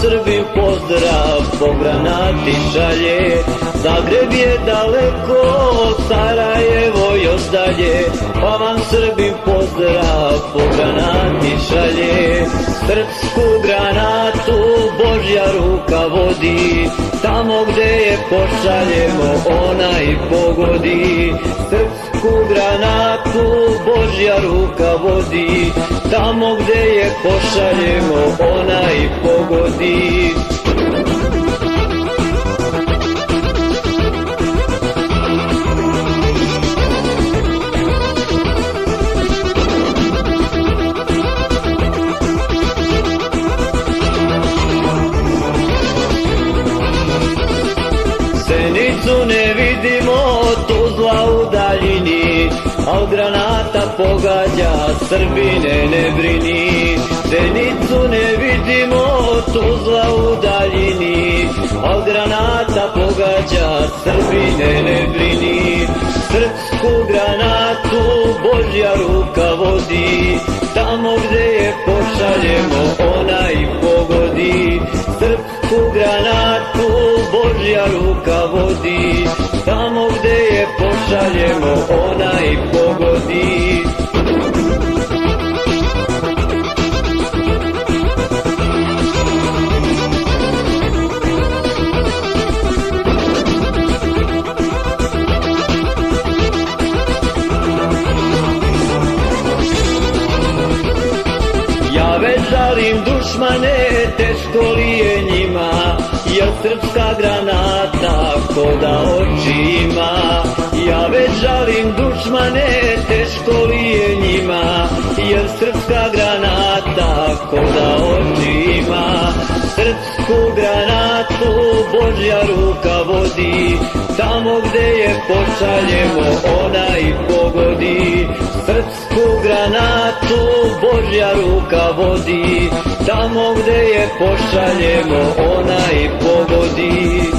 Srbin pozdrav po granati šalje. Zagreb je daleko, Sarajevo još dalje, pa vam Srbin pozdrav po granati šalje. Srpsku granatu Božja ruka vodi, tamo gde je pošaljemo ona i pogodi. Srpsku granatu Božja ruka vodi, tamo gde je pošaljemo ona i pogodi. Senicu ne vidimo, Tuzla u daljini, al granata pogađa, Srbine ne brini. Senicu ne vidimo, Tuzla u daljini, al granata pogađa, Srbine ne brini. Srpsku granatu Božja ruka vodi, tamo gde je pošaljemo ona i pogodi. Srpsku granatu Božja ruka vodi, tamo gde je pošaljemo ona i pogodi. Ja već žalim dušmane, teško li je njima, jer srpska granata ko da oči ima. Ja već žalim dušmane, teško li je njima, jer srpska granata ko da oči ima. Srpsku granatu Božja ruka vodi, tamo gde je pošaljemo ona i pogodi. Srpsku granatu Božja ruka vodi, tamo gde je pošaljemo ona i pogodi.